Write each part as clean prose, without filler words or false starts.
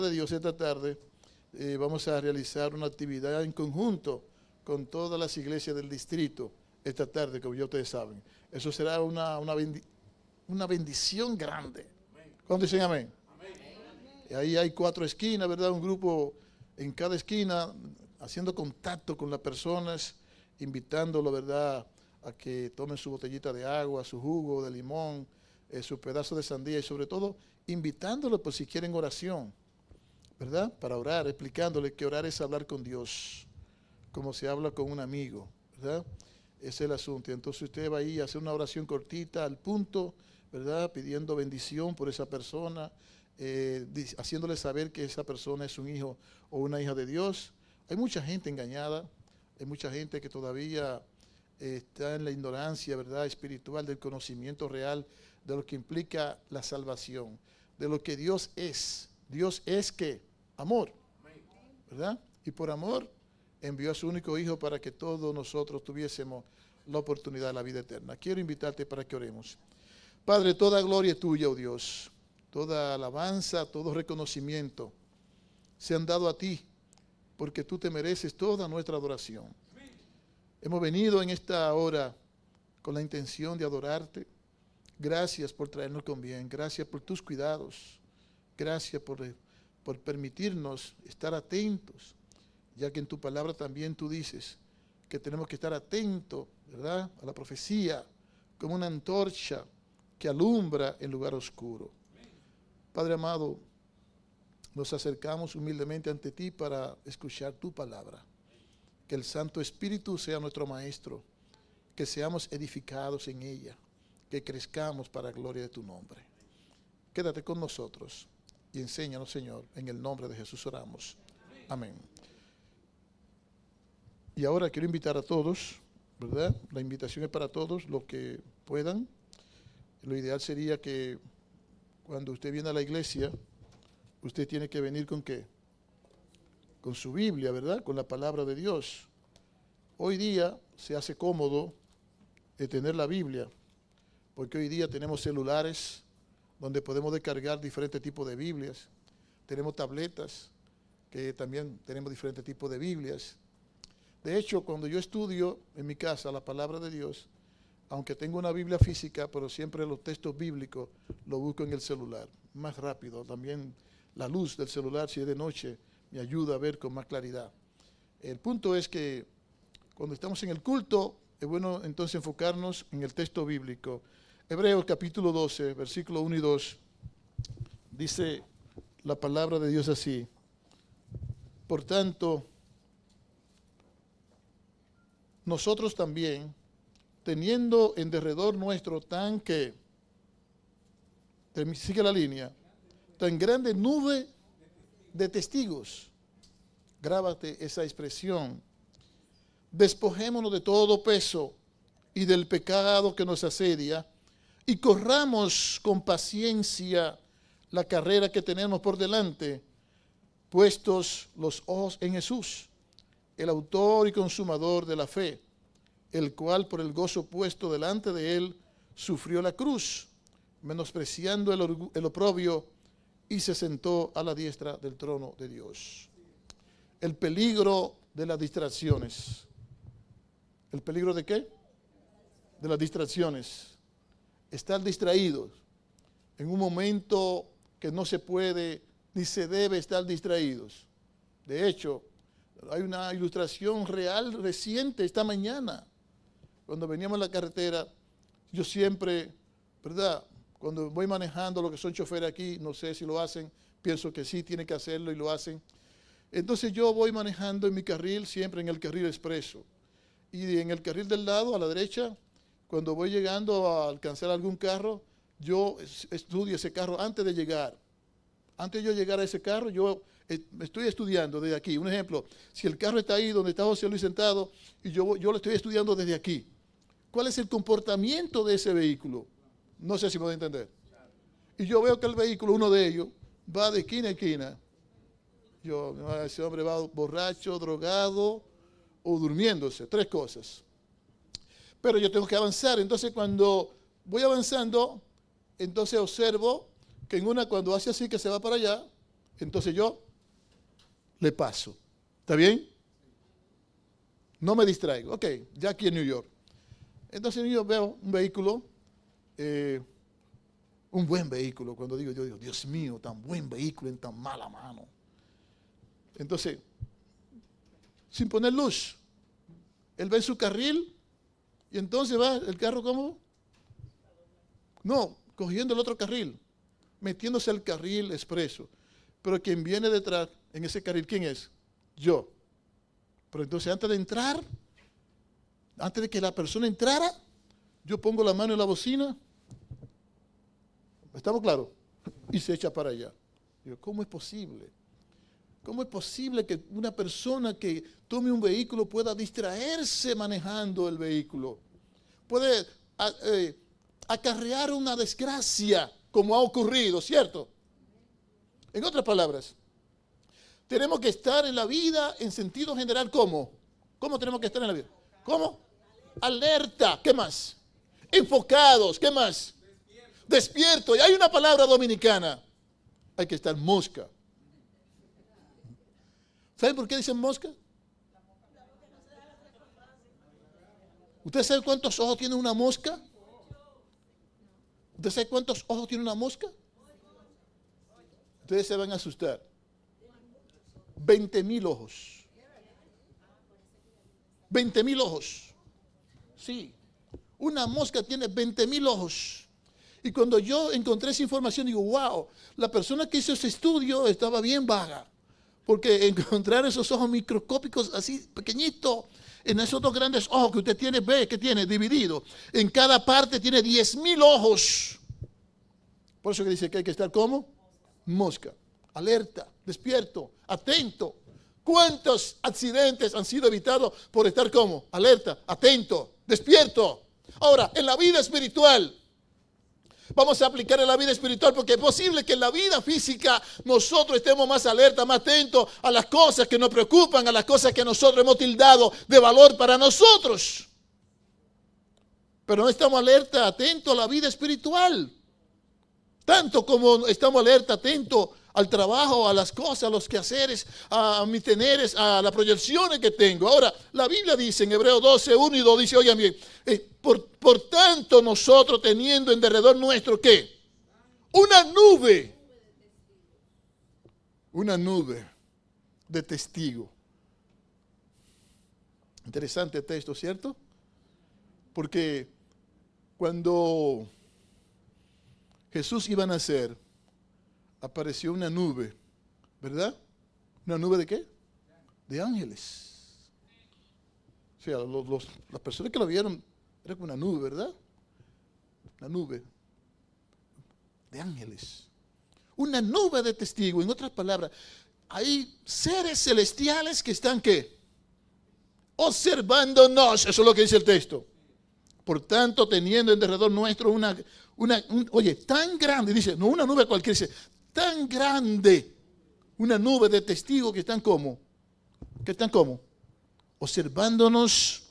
de Dios, esta tarde vamos a realizar una actividad en conjunto con todas las iglesias del distrito esta tarde, como ya ustedes saben. Eso será una bendición grande. ¿Cuántos dicen amén? Amén. Ahí hay 4 esquinas, ¿verdad? Un grupo en cada esquina haciendo contacto con las personas, invitándolo, ¿verdad?, a que tomen su botellita de agua, su jugo de limón, su pedazo de sandía y sobre todo invitándolo por si quieren oración, ¿verdad? Para orar, explicándole que orar es hablar con Dios, como se habla con un amigo, ¿verdad? Ese es el asunto. Entonces usted va ahí a hacer una oración cortita, al punto, ¿verdad? Pidiendo bendición por esa persona, haciéndole saber que esa persona es un hijo o una hija de Dios. Hay mucha gente engañada, hay mucha gente que todavía está en la ignorancia, ¿verdad?, espiritual, del conocimiento real de lo que implica la salvación, de lo que Dios es. Dios es ¿qué? Amor, ¿verdad? Y por amor envió a su único Hijo para que todos nosotros tuviésemos la oportunidad de la vida eterna. Quiero invitarte para que oremos. Padre, toda gloria es tuya, oh Dios. Toda alabanza, todo reconocimiento se han dado a ti, porque tú te mereces toda nuestra adoración. Hemos venido en esta hora con la intención de adorarte. Gracias por traernos con bien. Gracias por tus cuidados. Gracias por permitirnos estar atentos, ya que en tu palabra también tú dices que tenemos que estar atentos, ¿verdad?, a la profecía, como una antorcha que alumbra el lugar oscuro. Padre amado, nos acercamos humildemente ante ti para escuchar tu palabra. Que el Santo Espíritu sea nuestro Maestro, que seamos edificados en ella, que crezcamos para la gloria de tu nombre. Quédate con nosotros y enséñanos, Señor, en el nombre de Jesús oramos. Amén. Y ahora quiero invitar a todos, ¿verdad? La invitación es para todos, los que puedan. Lo ideal sería que cuando usted viene a la iglesia, usted tiene que venir ¿con qué? Con su Biblia, ¿verdad? Con la palabra de Dios. Hoy día se hace cómodo tener la Biblia, porque hoy día tenemos celulares donde podemos descargar diferentes tipos de Biblias. Tenemos tabletas que también tenemos diferentes tipos de Biblias. De hecho, cuando yo estudio en mi casa la palabra de Dios, aunque tengo una Biblia física, pero siempre los textos bíblicos los busco en el celular, más rápido. También la luz del celular, si es de noche, me ayuda a ver con más claridad. El punto es que cuando estamos en el culto, es bueno entonces enfocarnos en el texto bíblico. Hebreos capítulo 12, versículo 1 y 2, dice la palabra de Dios así: por tanto, nosotros también, teniendo en derredor nuestro sigue la línea, tan grande nube de testigos. Grábate esa expresión. Despojémonos de todo peso y del pecado que nos asedia y corramos con paciencia la carrera que tenemos por delante, puestos los ojos en Jesús, el autor y consumador de la fe, el cual por el gozo puesto delante de él sufrió la cruz, menospreciando el oprobio, y se sentó a la diestra del trono de Dios. El peligro de las distracciones. ¿El peligro de qué? De las distracciones. Estar distraídos en un momento que no se puede ni se debe estar distraídos. De hecho, hay una ilustración real reciente esta mañana. Cuando veníamos en la carretera, yo siempre, ¿verdad?, cuando voy manejando, los que son choferes aquí, no sé si lo hacen, pienso que sí, tienen que hacerlo y lo hacen. Entonces yo voy manejando en mi carril, siempre en el carril expreso. Y en el carril del lado, a la derecha, cuando voy llegando a alcanzar algún carro, yo estudio ese carro antes de llegar. Antes de yo llegar a ese carro, yo estoy estudiando desde aquí. Un ejemplo, si el carro está ahí donde está José Luis sentado, y yo lo estoy estudiando desde aquí. ¿Cuál es el comportamiento de ese vehículo? No sé si me voy a entender. Y yo veo que el vehículo, uno de ellos, va de esquina a esquina. Ese hombre va borracho, drogado o durmiéndose, 3 cosas. Pero yo tengo que avanzar. Entonces cuando voy avanzando, entonces observo que en una, cuando hace así que se va para allá, entonces yo le paso. ¿Está bien? No me distraigo. Ok, ya aquí en New York. Entonces yo veo un vehículo, un buen vehículo. Cuando digo, yo digo, Dios mío, tan buen vehículo en tan mala mano. Entonces, sin poner luz, él va en su carril y entonces va el carro ¿cómo? No, cogiendo el otro carril, metiéndose al carril expreso. Pero quien viene detrás en ese carril, ¿quién es? Yo. Pero entonces antes de entrar, antes de que la persona entrara, yo pongo la mano en la bocina. ¿Estamos claros? Y se echa para allá. Digo, ¿cómo es posible? ¿Cómo es posible que una persona que tome un vehículo pueda distraerse manejando el vehículo? Puede acarrear una desgracia como ha ocurrido, ¿cierto? En otras palabras, tenemos que estar en la vida en sentido general, ¿cómo? ¿Cómo tenemos que estar en la vida? ¿Cómo? Alerta, ¿qué más? Enfocados, ¿qué más? Despierto. Y hay una palabra dominicana, hay que estar mosca. ¿Saben por qué dicen mosca? ¿Usted sabe cuántos ojos tiene una mosca? ¿Usted sabe cuántos ojos tiene una mosca? Ustedes se van a asustar. 20,000 ojos. 20,000 ojos. Sí. Una mosca tiene 20,000 ojos. Y cuando yo encontré esa información, digo, wow, la persona que hizo ese estudio estaba bien vaga. Porque encontrar esos ojos microscópicos así pequeñitos, en esos dos grandes ojos que usted tiene, ve que tiene dividido. En cada parte tiene 10,000 ojos. Por eso que dice que hay que estar como mosca, alerta, despierto, atento. ¿Cuántos accidentes han sido evitados por estar como alerta, atento, despierto? Ahora, en la vida espiritual, vamos a aplicar en la vida espiritual porque es posible que en la vida física nosotros estemos más alerta, más atentos a las cosas que nos preocupan, a las cosas que nosotros hemos tildado de valor para nosotros. Pero no estamos alerta, atentos a la vida espiritual. Tanto como estamos alerta, atentos al trabajo, a las cosas, a los quehaceres, a mis teneres, a las proyecciones que tengo. Ahora, la Biblia dice en Hebreos 12, 1 y 2, dice, oigan bien, por tanto nosotros teniendo en derredor nuestro, ¿qué? Una nube de testigos. Interesante texto, ¿cierto? Porque cuando Jesús iba a nacer, apareció una nube, ¿verdad? ¿Una nube de qué? De ángeles. O sea, las personas que lo vieron, era como una nube, ¿verdad? Una nube de ángeles. Una nube de testigos. En otras palabras, hay seres celestiales que están, ¿qué? Observándonos. Eso es lo que dice el texto. Por tanto, teniendo en derredor nuestro oye, tan grande, dice, no una nube cualquiera, dice, tan grande, una nube de testigos que están como, observándonos.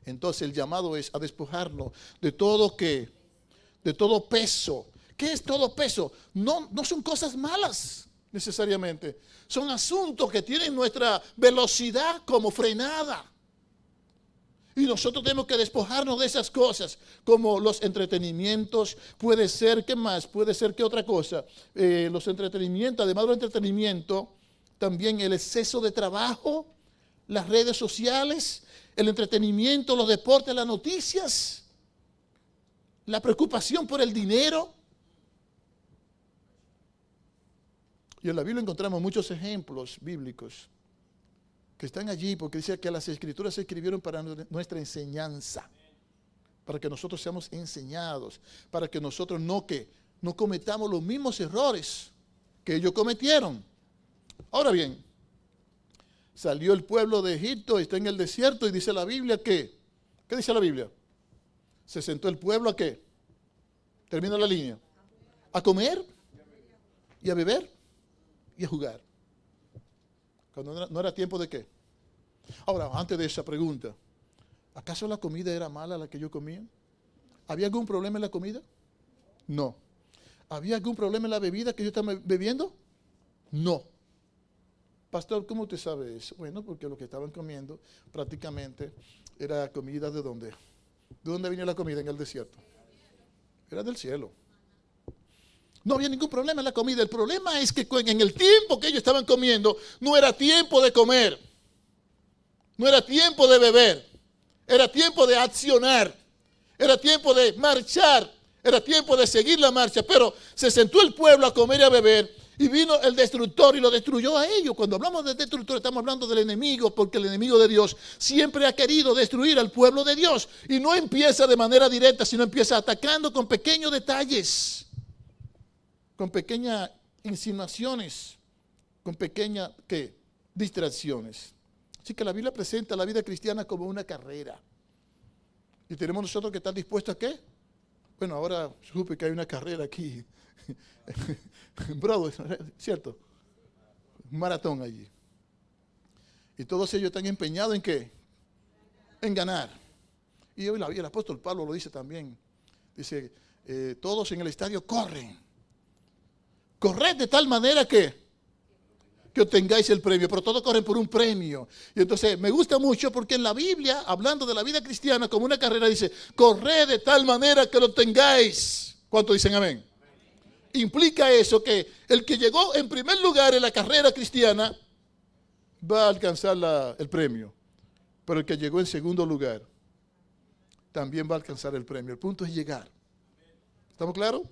Entonces el llamado es a despojarnos de todo de todo peso. ¿Qué es todo peso? No son cosas malas necesariamente, son asuntos que tienen nuestra velocidad como frenada. Y nosotros tenemos que despojarnos de esas cosas, como los entretenimientos, puede ser, ¿qué más? Puede ser, ¿qué otra cosa? Los entretenimientos, además del entretenimiento, también el exceso de trabajo, las redes sociales, el entretenimiento, los deportes, las noticias, la preocupación por el dinero. Y en la Biblia encontramos muchos ejemplos bíblicos que están allí porque dice que las escrituras se escribieron para nuestra enseñanza, para que nosotros seamos enseñados, para que nosotros no cometamos los mismos errores que ellos cometieron. Ahora bien, salió el pueblo de Egipto, está en el desierto y dice la Biblia que, ¿qué dice la Biblia? Se sentó el pueblo a ¿qué? Termina la línea. A comer y a beber y a jugar. Cuando no era tiempo de qué. Ahora, antes de esa pregunta, ¿acaso la comida era mala la que yo comía? ¿Había algún problema en la comida? No. ¿Había algún problema en la bebida que yo estaba bebiendo? No. Pastor, ¿cómo usted sabe eso? Bueno, porque lo que estaban comiendo prácticamente era comida ¿de dónde? ¿De dónde venía la comida en el desierto? Era del cielo. No había ningún problema en la comida. El problema es que en el tiempo que ellos estaban comiendo, no era tiempo de comer. No era tiempo de beber. Era tiempo de accionar. Era tiempo de marchar. Era tiempo de seguir la marcha. Pero se sentó el pueblo a comer y a beber. Y vino el destructor y lo destruyó a ellos. Cuando hablamos de destructor estamos hablando del enemigo, porque el enemigo de Dios siempre ha querido destruir al pueblo de Dios. Y no empieza de manera directa, sino empieza atacando con pequeños detalles, con pequeñas insinuaciones, con pequeñas distracciones. Así que la Biblia presenta la vida cristiana como una carrera. Y tenemos nosotros que estar dispuestos a ¿qué? Bueno, ahora supe que hay una carrera aquí. Broadway, ¿cierto? Un maratón allí. Y todos ellos están empeñados ¿en qué? En ganar. Y hoy el apóstol Pablo lo dice también. Dice, todos en el estadio corren. Corred de tal manera que obtengáis el premio, pero todos corren por un premio. Y entonces me gusta mucho porque en la Biblia, hablando de la vida cristiana como una carrera, dice, corred de tal manera que lo obtengáis. ¿Cuántos dicen amén? Implica eso que el que llegó en primer lugar en la carrera cristiana va a alcanzar el premio, pero el que llegó en segundo lugar también va a alcanzar el premio. El punto es llegar. ¿Estamos claros?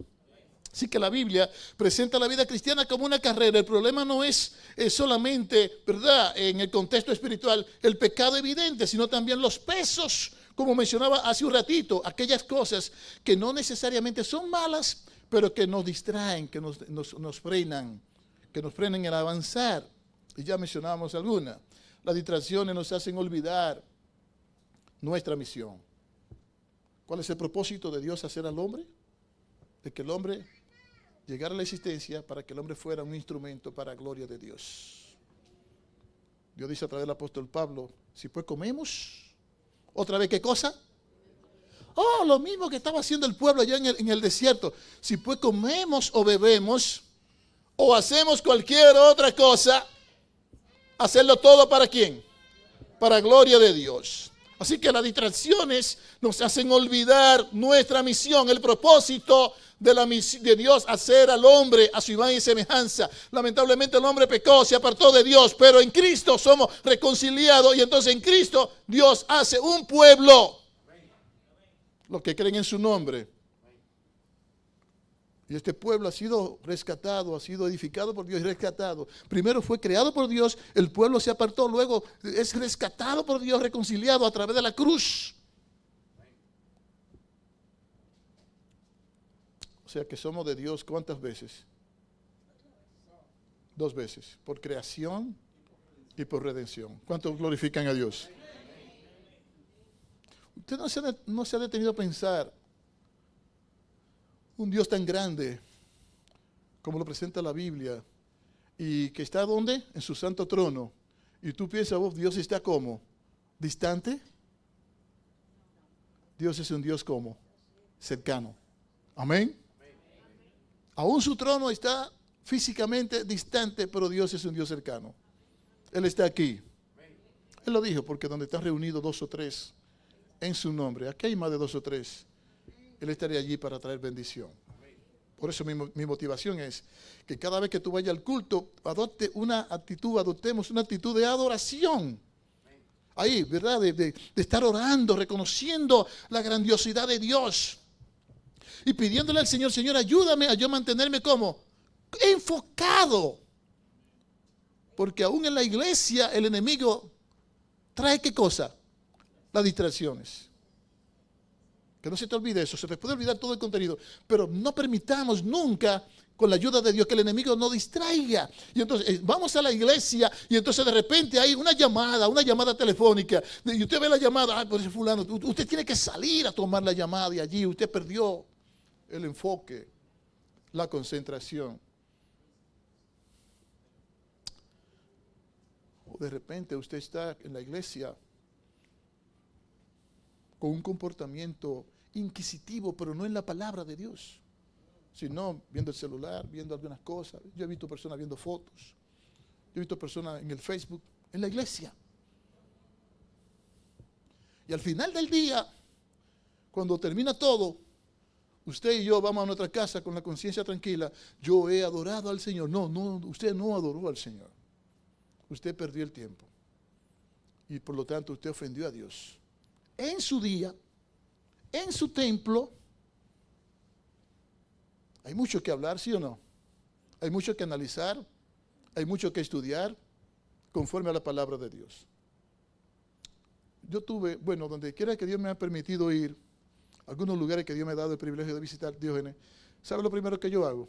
Así que la Biblia presenta la vida cristiana como una carrera. El problema no es solamente, ¿verdad?, en el contexto espiritual, el pecado evidente, sino también los pesos, como mencionaba hace un ratito, aquellas cosas que no necesariamente son malas, pero que nos distraen, que nos frenan, que nos frenan en avanzar. Y ya mencionábamos algunas. Las distracciones nos hacen olvidar nuestra misión. ¿Cuál es el propósito de Dios hacer al hombre? De que el hombre llegara a la existencia para que el hombre fuera un instrumento para la gloria de Dios. Dios dice a través del apóstol Pablo, si pues comemos, otra vez, ¿qué cosa? Oh, lo mismo que estaba haciendo el pueblo allá en el desierto. Si pues comemos o bebemos o hacemos cualquier otra cosa, hacerlo todo ¿para quién? Para gloria de Dios. Así que las distracciones nos hacen olvidar nuestra misión, el propósito de Dios, hacer al hombre a su imagen y semejanza. Lamentablemente el hombre pecó, se apartó de Dios, pero en Cristo somos reconciliados y entonces en Cristo Dios hace un pueblo. Los que creen en su nombre. Y este pueblo ha sido rescatado, ha sido edificado por Dios y rescatado. Primero fue creado por Dios, el pueblo se apartó, luego es rescatado por Dios, reconciliado a través de la cruz. O sea que somos de Dios, ¿cuántas veces? 2 veces, por creación y por redención. ¿Cuántos glorifican a Dios? Usted no se ha detenido a pensar un Dios tan grande como lo presenta la Biblia y que está ¿dónde? En su santo trono. Y tú piensas, Dios está ¿cómo? ¿Distante? Dios es un Dios ¿cómo? Cercano. Amén. Aún su trono está físicamente distante, pero Dios es un Dios cercano. Él está aquí. Él lo dijo, porque donde están reunidos 2 o 3 en su nombre, aquí hay más de 2 o 3, Él estaría allí para traer bendición. Por eso mi motivación es que cada vez que tú vayas al culto, adoptemos una actitud de adoración. Ahí, ¿verdad? De estar orando, reconociendo la grandiosidad de Dios. Y pidiéndole al Señor, Señor, ayúdame a yo mantenerme como enfocado. Porque aún en la iglesia el enemigo trae ¿qué cosa? Las distracciones. Que no se te olvide eso, se te puede olvidar todo el contenido, pero no permitamos nunca, con la ayuda de Dios, que el enemigo nos distraiga. Y entonces vamos a la iglesia y entonces de repente hay una llamada telefónica, y usted ve la llamada, por ese fulano, usted tiene que salir a tomar la llamada y allí usted perdió el enfoque, la concentración. O de repente usted está en la iglesia con un comportamiento inquisitivo, pero no en la palabra de Dios. sino viendo el celular, viendo algunas cosas. Yo he visto personas viendo fotos. Yo he visto personas en el Facebook, en la iglesia. Y al final del día, cuando termina todo, usted y yo vamos a nuestra casa con la conciencia tranquila. Yo he adorado al Señor. No, usted no adoró al Señor. Usted perdió el tiempo. Y por lo tanto usted ofendió a Dios. En su día, en su templo, hay mucho que hablar, ¿sí o no? Hay mucho que analizar, hay mucho que estudiar conforme a la palabra de Dios. Yo tuve, donde quiera que Dios me ha permitido ir, algunos lugares que Dios me ha dado el privilegio de visitar, Diógenes, ¿sabe lo primero que yo hago?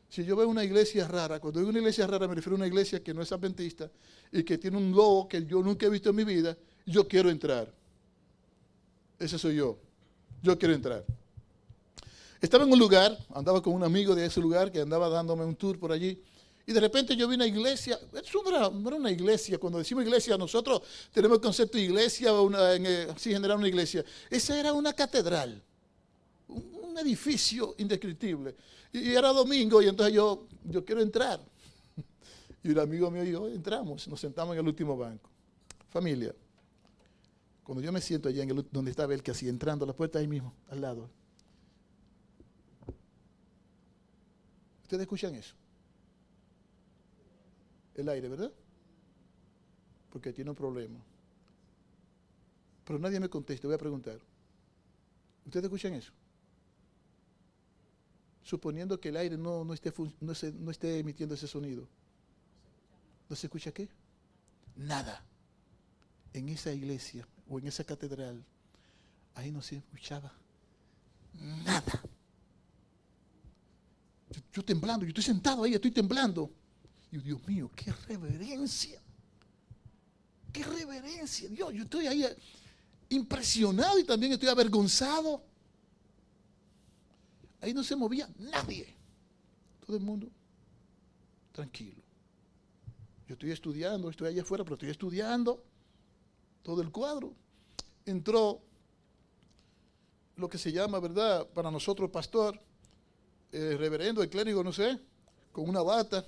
Si yo veo una iglesia rara, cuando digo una iglesia rara me refiero a una iglesia que no es adventista y que tiene un logo que yo nunca he visto en mi vida, yo quiero entrar. Ese soy yo. Yo quiero entrar. Estaba en un lugar, andaba con un amigo de ese lugar que andaba dándome un tour por allí, y de repente yo vi una iglesia. Eso no era una iglesia. Cuando decimos iglesia, nosotros tenemos el concepto de iglesia, así generar una iglesia. Esa era una catedral, un edificio indescriptible. Y era domingo, y entonces yo quiero entrar. Y un amigo mío y yo entramos, nos sentamos en el último banco. Familia, cuando yo me siento allá donde estaba él, que así entrando a la puerta ahí mismo, al lado. ¿Ustedes escuchan eso? El aire, ¿verdad? Porque tiene un problema. Pero nadie me contesta, voy a preguntar. ¿Ustedes escuchan eso? Suponiendo que el aire no esté emitiendo ese sonido. ¿No se escucha qué? Nada. En esa iglesia o en esa catedral, ahí no se escuchaba nada. Yo temblando, yo estoy sentado ahí, estoy temblando. Y Dios mío, qué reverencia. Qué reverencia. Dios, yo estoy ahí impresionado y también estoy avergonzado. Ahí no se movía nadie. Todo el mundo tranquilo. Yo estoy estudiando, estoy allá afuera, pero estoy estudiando todo el cuadro. Entró lo que se llama, ¿verdad? Para nosotros pastor, el reverendo, el clérigo, no sé, con una bata.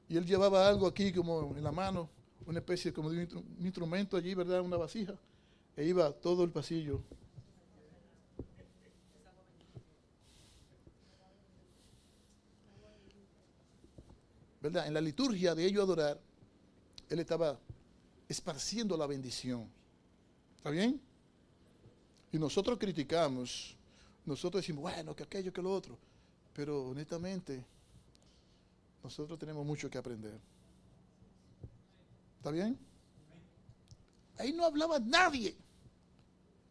Y él llevaba algo aquí como en la mano, una especie como de un instrumento allí, ¿verdad? Una vasija. E iba todo el pasillo. ¿Verdad? En la liturgia de ellos adorar, él estaba esparciendo la bendición. ¿Está bien? Y nosotros criticamos, nosotros decimos, bueno, que aquello, que lo otro. Pero honestamente, nosotros tenemos mucho que aprender. ¿Está bien? Ahí no hablaba nadie.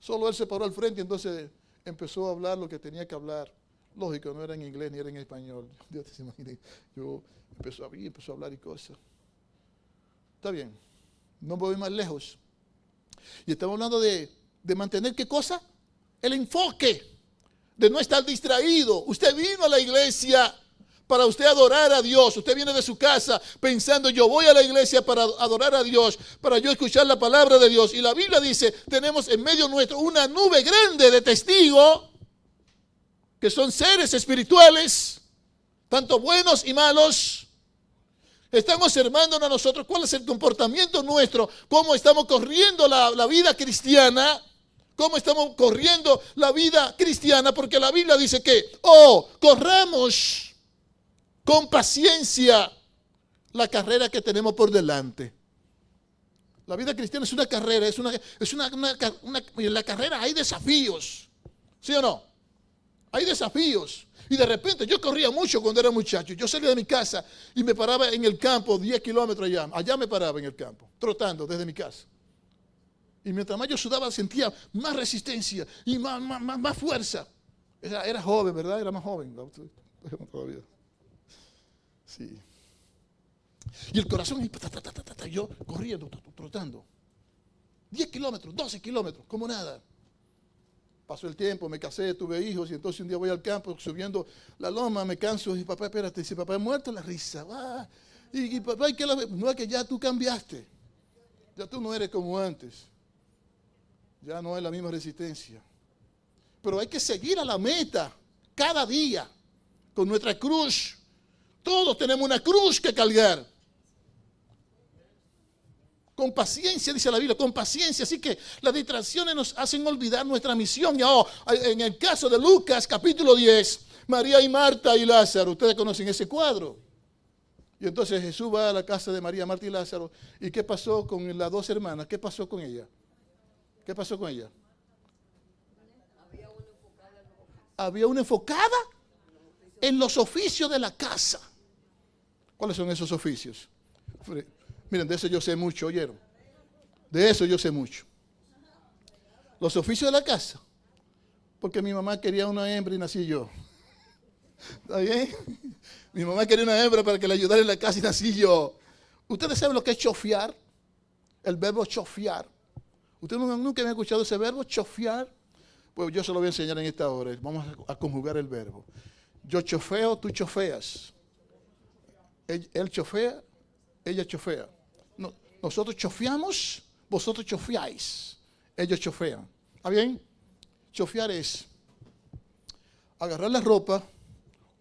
Solo él se paró al frente y entonces empezó a hablar lo que tenía que hablar. Lógico, no era en inglés ni era en español. Dios te imagine. Yo empezó a hablar y cosas. Está bien. No voy más lejos. Y estamos hablando de mantener, ¿qué cosa? El enfoque. De no estar distraído. Usted vino a la iglesia para usted adorar a Dios. Usted viene de su casa pensando, yo voy a la iglesia para adorar a Dios, para yo escuchar la palabra de Dios. Y la Biblia dice, tenemos en medio nuestro una nube grande de testigos, que son seres espirituales, tanto buenos y malos. Están observándonos a nosotros cuál es el comportamiento nuestro, cómo estamos corriendo la vida cristiana. ¿Cómo estamos corriendo la vida cristiana? Porque la Biblia dice que, corramos con paciencia la carrera que tenemos por delante. La vida cristiana es una carrera, en la carrera hay desafíos. ¿Sí o no? Hay desafíos. Y de repente, yo corría mucho cuando era muchacho. Yo salía de mi casa y me paraba en el campo 10 kilómetros allá. Allá me paraba en el campo, trotando desde mi casa. Y mientras más yo sudaba, sentía más resistencia y más fuerza. Era joven, ¿verdad? Era más joven. Todavía. Sí. Y el corazón, yo corriendo, trotando. 10 kilómetros, 12 kilómetros, como nada. Pasó el tiempo, me casé, tuve hijos, y entonces un día voy al campo, subiendo la loma, me canso, y papá, espérate, si papá es muerto, la risa, va. Y papá, no es que ya tú cambiaste. Ya tú no eres como antes. Ya no hay la misma resistencia. Pero hay que seguir a la meta. cada día con nuestra cruz. Todos tenemos una cruz que cargar. Con paciencia, dice la Biblia, con paciencia. Así que las distracciones nos hacen olvidar nuestra misión. Y en el caso de Lucas, capítulo 10, María y Marta y Lázaro. Ustedes conocen ese cuadro. Y entonces Jesús va a la casa de María, Marta y Lázaro. ¿Y qué pasó con las dos hermanas? ¿Qué pasó con ella? ¿Qué pasó con ella? Había una enfocada en los oficios de la casa. ¿Cuáles son esos oficios? Miren, de eso yo sé mucho, ¿oyeron? De eso yo sé mucho. Los oficios de la casa. Porque mi mamá quería una hembra y nací yo. ¿Está bien? Mi mamá quería una hembra para que le ayudara en la casa y nací yo. ¿Ustedes saben lo que es chofiar? El verbo chofiar. ¿Ustedes nunca me han escuchado ese verbo, chofiar? Pues yo se lo voy a enseñar en esta hora. Vamos a conjugar el verbo. Yo chofeo, tú chofeas. Él chofea, ella chofea. Nosotros chofeamos, vosotros chofeáis. Ellos chofean. ¿Está bien? Chofear es agarrar la ropa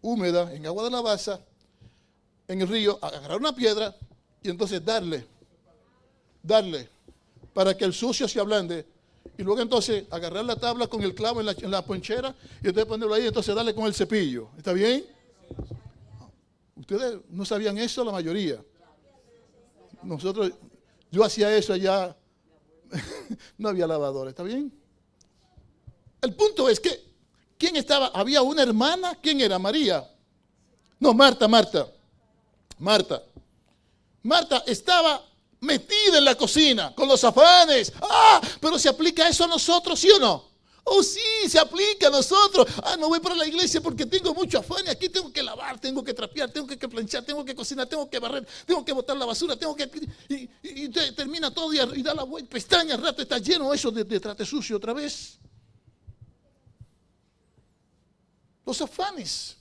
húmeda en agua de la baza, en el río, agarrar una piedra y entonces darle, para que el sucio se ablande. Y luego entonces agarrar la tabla con el clavo en la ponchera y entonces ponerlo ahí y entonces darle con el cepillo. ¿Está bien? Ustedes no sabían eso, la mayoría. Yo hacía eso allá, no había lavadora, ¿está bien? El punto es que, ¿quién estaba? Había una hermana, ¿quién era? María. No, Marta. Marta estaba metida en la cocina con los afanes. Pero se aplica eso a nosotros, ¿sí o no? Oh, sí, se aplica a nosotros. No voy para la iglesia porque tengo mucho afán y aquí tengo que lavar, tengo que trapear, tengo que planchar, tengo que cocinar, tengo que barrer, tengo que botar la basura, tengo que... Y termina todo y da la vuelta, pestaña, al rato está lleno eso de trate sucio otra vez. Los afanes.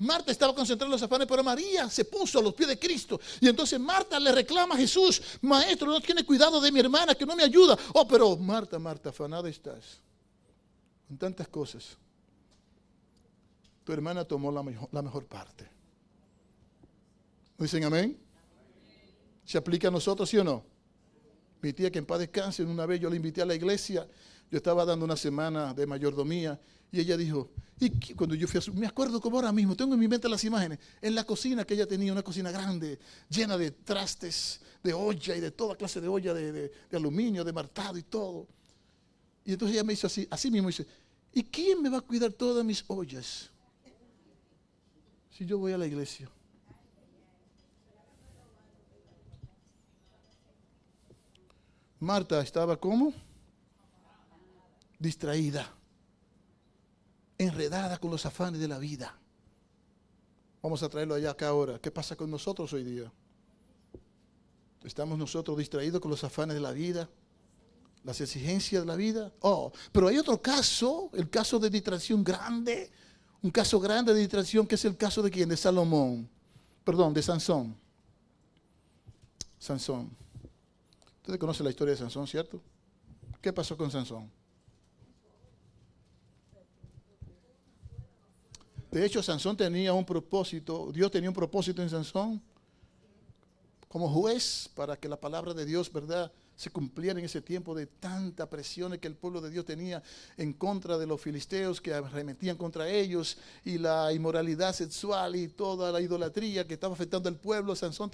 Marta estaba concentrada en los afanes, pero María se puso a los pies de Cristo. Y entonces Marta le reclama a Jesús: Maestro, no tiene cuidado de mi hermana, que no me ayuda. Pero Marta, afanada estás con tantas cosas. Tu hermana tomó la mejor parte. ¿Dicen amén? ¿Se aplica a nosotros, sí o no? Mi tía, que en paz descanse, una vez yo la invité a la iglesia. Yo estaba dando una semana de mayordomía y ella dijo, y cuando yo fui me acuerdo como ahora mismo, tengo en mi mente las imágenes, en la cocina que ella tenía, una cocina grande, llena de trastes, de olla y de toda clase de olla de aluminio, de martado y todo. Y entonces ella me hizo así mismo, dice, ¿y quién me va a cuidar todas mis ollas si yo voy a la iglesia? Marta estaba ¿cómo? Distraída, enredada con los afanes de la vida. Vamos a traerlo allá acá ahora. ¿Qué pasa con nosotros hoy día? ¿Estamos nosotros distraídos con los afanes de la vida? ¿Las exigencias de la vida? Pero hay otro caso, el caso de distracción grande, un caso grande de distracción que es el caso de ¿quién? De Salomón. Perdón, de Sansón. Sansón. Ustedes conocen la historia de Sansón, ¿cierto? ¿Qué pasó con Sansón? De hecho, Sansón tenía un propósito, Dios tenía un propósito en Sansón como juez para que la palabra de Dios, ¿verdad?, se cumpliera en ese tiempo de tanta presión que el pueblo de Dios tenía en contra de los filisteos que arremetían contra ellos y la inmoralidad sexual y toda la idolatría que estaba afectando al pueblo. Sansón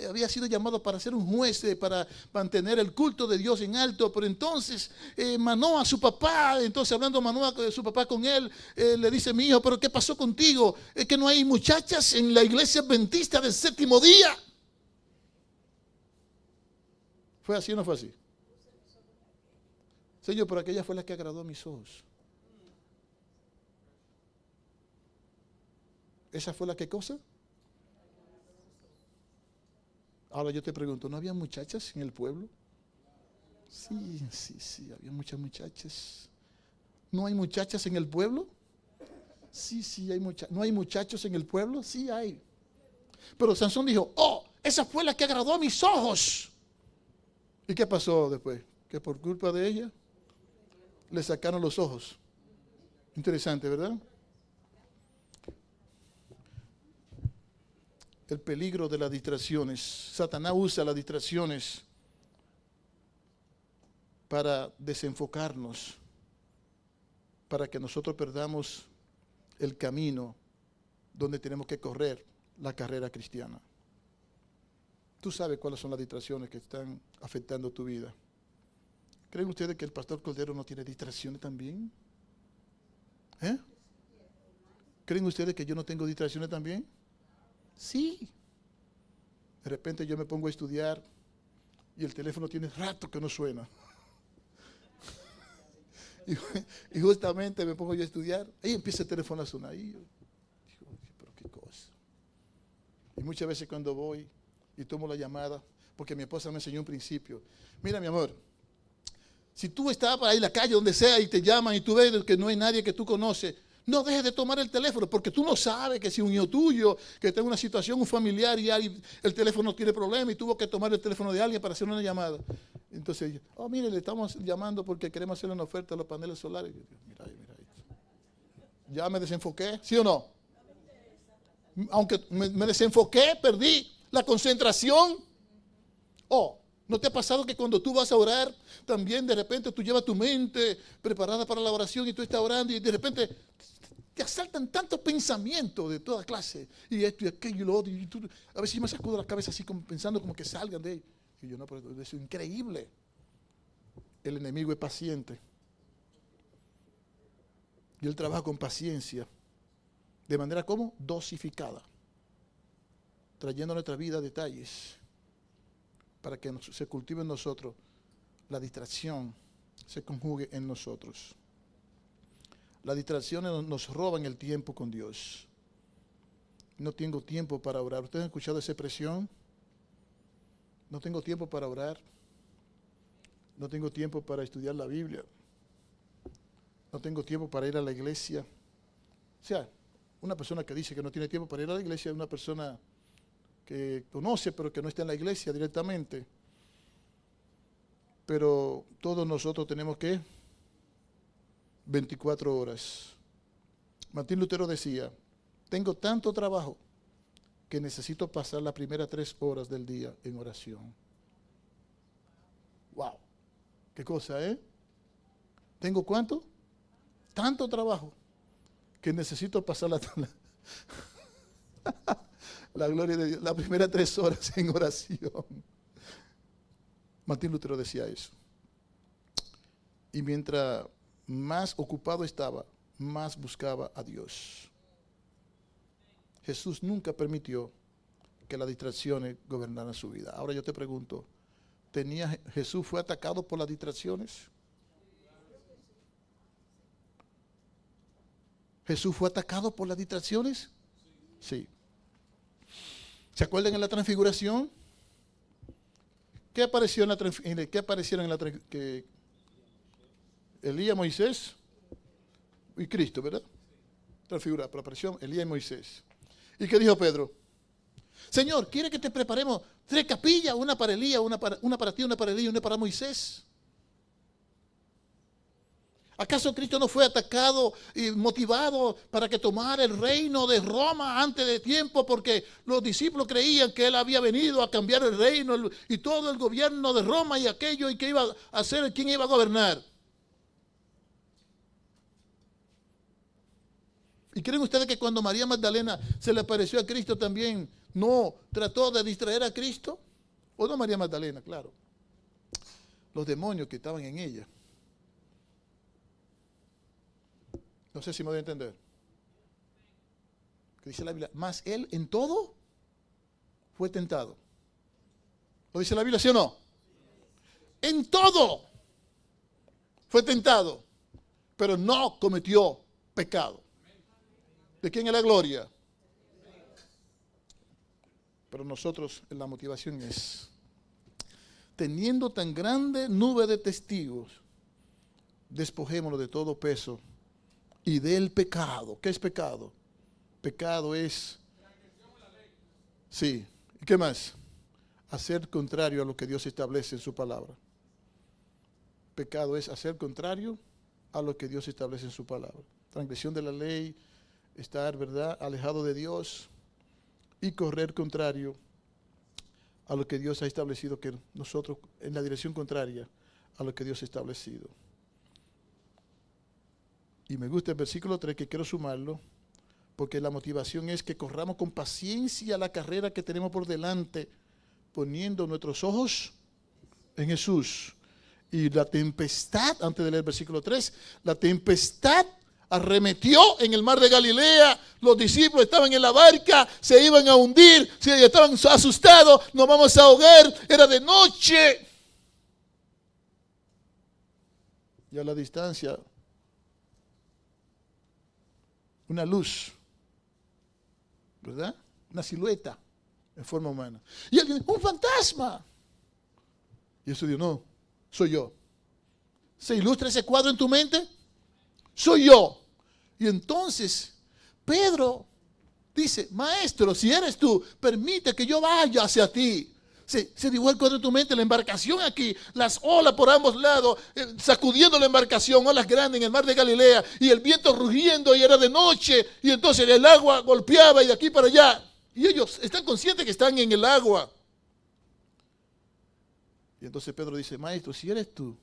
había sido llamado para ser un juez, para mantener el culto de Dios en alto, pero entonces Manoa, su papá, entonces hablando Manoa, su papá con él, le dice, mi hijo, ¿pero qué pasó contigo? ¿Es que no hay muchachas en la iglesia adventista del séptimo día? ¿Fue así o no fue así? Señor, pero aquella fue la que agradó a mis ojos. ¿Esa fue la que cosa? Ahora yo te pregunto, ¿no había muchachas en el pueblo? Sí, había muchas muchachas. ¿No hay muchachas en el pueblo? Sí, hay muchachas. ¿No hay muchachos en el pueblo? Sí hay. Pero Sansón dijo, esa fue la que agradó a mis ojos. ¿Y qué pasó después? Que por culpa de ella le sacaron los ojos. Interesante, ¿verdad? El peligro de las distracciones. Satanás usa las distracciones para desenfocarnos, para que nosotros perdamos el camino donde tenemos que correr la carrera cristiana. Tú sabes cuáles son las distracciones que están afectando tu vida. ¿Creen ustedes que el pastor Cordero no tiene distracciones también? ¿Creen ustedes que yo no tengo distracciones también? Sí. De repente yo me pongo a estudiar y el teléfono tiene rato que no suena. Y justamente me pongo yo a estudiar, ahí empieza el teléfono a sonar. Y yo digo, pero qué cosa. Y muchas veces cuando voy y tomo la llamada, porque mi esposa me enseñó un principio. Mira, mi amor, si tú estás por ahí en la calle, donde sea, y te llaman y tú ves que no hay nadie que tú conoces, no dejes de tomar el teléfono, porque tú no sabes que si un hijo tuyo, que está en una situación, un familiar, y el teléfono tiene problema y tuvo que tomar el teléfono de alguien para hacer una llamada. Entonces, mire, le estamos llamando porque queremos hacerle una oferta a los paneles solares. Yo digo, mira esto. Ya me desenfoqué, ¿sí o no? Aunque me desenfoqué, perdí la concentración. ¿No te ha pasado que cuando tú vas a orar, también de repente tú llevas tu mente preparada para la oración y tú estás orando y de repente te asaltan tantos pensamientos de toda clase, y esto y aquello y lo otro, y tú, a veces yo me sacudo la cabeza así como pensando como que salgan de ahí. Y yo, no, pero eso es increíble. El enemigo es paciente. Y él trabaja con paciencia, de manera como dosificada, trayendo a nuestra vida detalles para que se cultive en nosotros la distracción, se conjugue en nosotros. Las distracciones nos roban el tiempo con Dios. No tengo tiempo para orar. ¿Ustedes han escuchado esa expresión? No tengo tiempo para orar. No tengo tiempo para estudiar la Biblia. No tengo tiempo para ir a la iglesia. O sea, una persona que dice que no tiene tiempo para ir a la iglesia es una persona que conoce pero que no está en la iglesia directamente. Pero todos nosotros tenemos que 24 horas. Martín Lutero decía, tengo tanto trabajo que necesito pasar las primeras 3 horas del día en oración. ¡Wow! ¿Qué cosa, ¿Tengo cuánto? Tanto trabajo que necesito pasar la gloria de Dios, las primeras 3 horas en oración. Martín Lutero decía eso. Y mientras más ocupado estaba, más buscaba a Dios. Jesús nunca permitió que las distracciones gobernaran su vida. Ahora yo te pregunto, ¿Jesús fue atacado por las distracciones? ¿Jesús fue atacado por las distracciones? Sí. ¿Se acuerdan en la transfiguración? ¿Qué apareció en la transfiguración? ¿Qué aparecieron en la transfiguración? Elías, Moisés y Cristo, ¿verdad? Transfiguración, pero apareció Elías y Moisés. ¿Y qué dijo Pedro? Señor, ¿quiere que te preparemos 3 capillas? Una para Elías, una para ti, una para Elías y una para Moisés. ¿Acaso Cristo no fue atacado y motivado para que tomara el reino de Roma antes de tiempo? Porque los discípulos creían que Él había venido a cambiar el reino y todo el gobierno de Roma y aquello, y que iba a ser quien iba a gobernar. ¿Y creen ustedes que cuando María Magdalena se le apareció a Cristo también, no trató de distraer a Cristo? ¿O no María Magdalena? Claro. Los demonios que estaban en ella. No sé si me voy a entender. Que dice la Biblia, mas él en todo fue tentado. ¿Lo dice la Biblia, sí o no? En todo fue tentado, pero no cometió pecado. ¿De quién es la gloria? Pero nosotros, la motivación es, teniendo tan grande nube de testigos, despojémonos de todo peso y del pecado. ¿Qué es pecado? Pecado es, sí, ¿y qué más? Hacer contrario a lo que Dios establece en su palabra. Pecado es hacer contrario a lo que Dios establece en su palabra. transgresión de la ley, estar, ¿verdad?, alejado de Dios y correr contrario a lo que Dios ha establecido, que nosotros, en la dirección contraria a lo que Dios ha establecido. Y me gusta el versículo 3, que quiero sumarlo, porque la motivación es que corramos con paciencia la carrera que tenemos por delante, poniendo nuestros ojos en Jesús. Y la tempestad, antes de leer el versículo 3, la tempestad arremetió en el mar de Galilea. Los discípulos estaban en la barca, se iban a hundir, estaban asustados, nos vamos a ahogar, era de noche. Y a la distancia, una luz, ¿verdad? Una silueta en forma humana. Y alguien, ¡un fantasma! Y eso dijo, no, soy yo. ¿Se ilustra ese cuadro en tu mente? Soy yo. Y entonces Pedro dice, maestro, si eres tú, permite que yo vaya hacia ti. Se dibujó el cuadro en tu mente, la embarcación aquí, las olas por ambos lados, sacudiendo la embarcación, olas grandes en el mar de Galilea, y el viento rugiendo, y era de noche, y entonces el agua golpeaba y de aquí para allá. Y ellos están conscientes que están en el agua. Y entonces Pedro dice, maestro, si eres tú,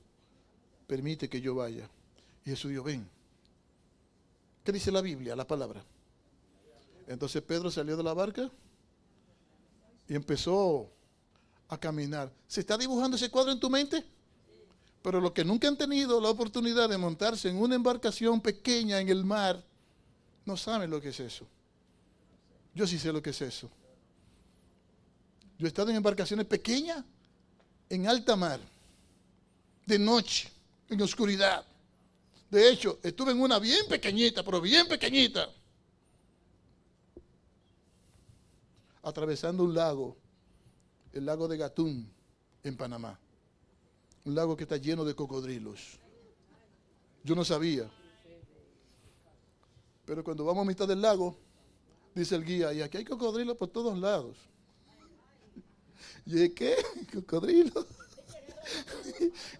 permite que yo vaya. Y Jesús dijo, ven. ¿Qué dice la Biblia, la palabra? Entonces Pedro salió de la barca y empezó a caminar. ¿Se está dibujando ese cuadro en tu mente? Pero los que nunca han tenido la oportunidad de montarse en una embarcación pequeña en el mar, no saben lo que es eso. Yo sí sé lo que es eso. Yo he estado en embarcaciones pequeñas, en alta mar, de noche, en oscuridad. De hecho, estuve en una bien pequeñita, pero bien pequeñita, atravesando un lago, el lago de Gatún, en Panamá. Un lago que está lleno de cocodrilos. Yo no sabía. Pero cuando vamos a mitad del lago, dice el guía, y aquí hay cocodrilos por todos lados. Y yo dije, ¿qué? ¿Cocodrilos?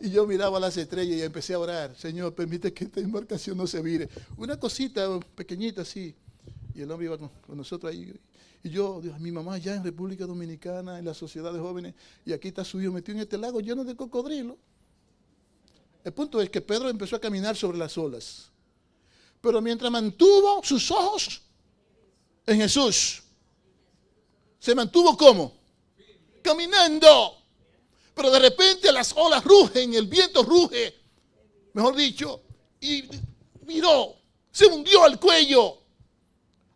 Y yo miraba las estrellas y empecé a orar. Señor, permite que esta embarcación no se vire. Una cosita pequeñita así. Y el hombre iba con nosotros ahí. Y yo, Dios, mi mamá allá en República Dominicana, en la sociedad de jóvenes, y aquí está su hijo metido en este lago lleno de cocodrilos. El punto es que Pedro empezó a caminar sobre las olas. Pero mientras mantuvo sus ojos en Jesús, se mantuvo ¿cómo? Caminando. Pero de repente las olas rugen, el viento ruge, mejor dicho, y miró, se hundió al cuello.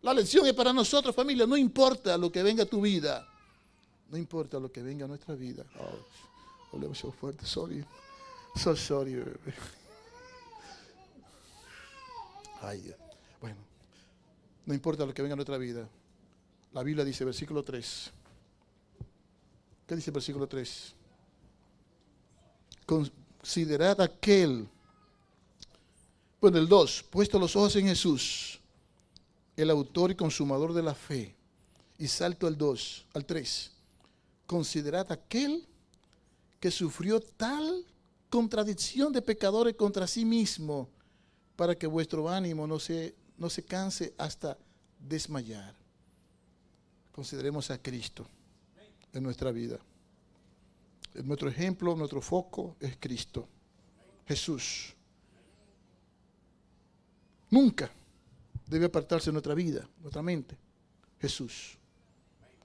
La lección es para nosotros, familia, no importa lo que venga a tu vida, no importa lo que venga a nuestra vida. Oh, hablemos so fuerte, sorry, so sorry, baby. Ay, bueno, no importa lo que venga a nuestra vida. La Biblia dice, versículo 3. ¿Qué dice el versículo 3? Considerad aquel, bueno, el 2, puesto los ojos en Jesús, el autor y consumador de la fe. Y salto al 2, al 3. Considerad aquel que sufrió tal contradicción de pecadores contra sí mismo, para que vuestro ánimo no se canse hasta desmayar. Consideremos a Cristo en nuestra vida. Nuestro ejemplo, nuestro foco es Cristo, Jesús. Nunca debe apartarse de nuestra vida, nuestra mente, Jesús.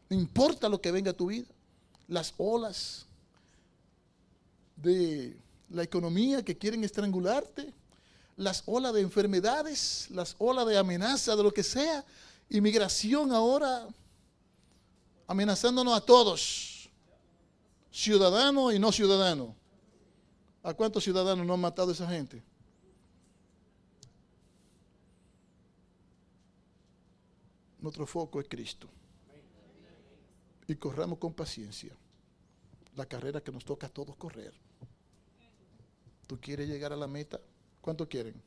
No importa lo que venga a tu vida, las olas de la economía que quieren estrangularte, las olas de enfermedades, las olas de amenaza de lo que sea, inmigración ahora amenazándonos a todos. Ciudadano y no ciudadano. ¿A cuántos ciudadanos no han matado esa gente? Nuestro foco es Cristo. Y corramos con paciencia la carrera que nos toca a todos correr. ¿Tú quieres llegar a la meta? ¿Cuántos quieren?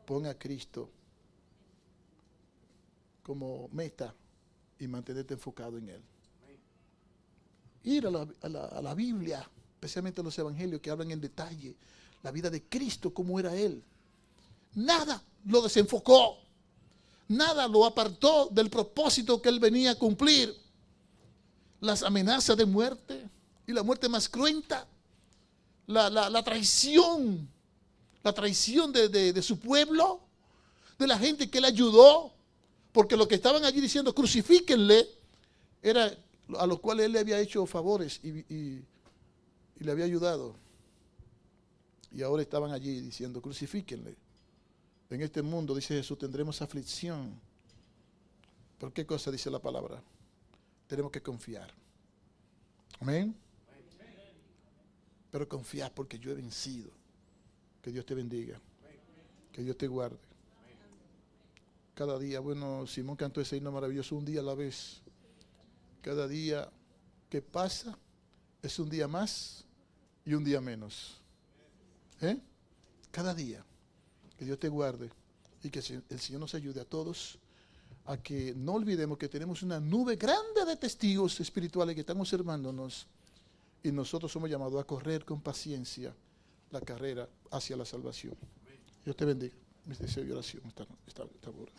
Pon a Cristo como meta y mantenerte enfocado en Él. Ir a la Biblia, especialmente a los evangelios que hablan en detalle la vida de Cristo, cómo era Él. nada lo desenfocó. Nada lo apartó del propósito que él venía a cumplir. Las amenazas de muerte y la muerte más cruenta, la traición de su pueblo, de la gente que él ayudó, porque los que estaban allí diciendo crucifíquenle, era a los cuales él le había hecho favores y le había ayudado. Y ahora estaban allí diciendo crucifíquenle. En este mundo, dice Jesús, tendremos aflicción. ¿Por qué cosa dice la palabra? Tenemos que confiar. Amén. Pero confiar porque yo he vencido. Que Dios te bendiga. Que Dios te guarde. Cada día, bueno, Simón cantó ese himno maravilloso, un día a la vez. Cada día que pasa es un día más y un día menos. Cada día. Que Dios te guarde y que el Señor nos ayude a todos a que no olvidemos que tenemos una nube grande de testigos espirituales que están observándonos y nosotros somos llamados a correr con paciencia la carrera hacia la salvación. Dios te bendiga. Mi deseo y oración esta hora.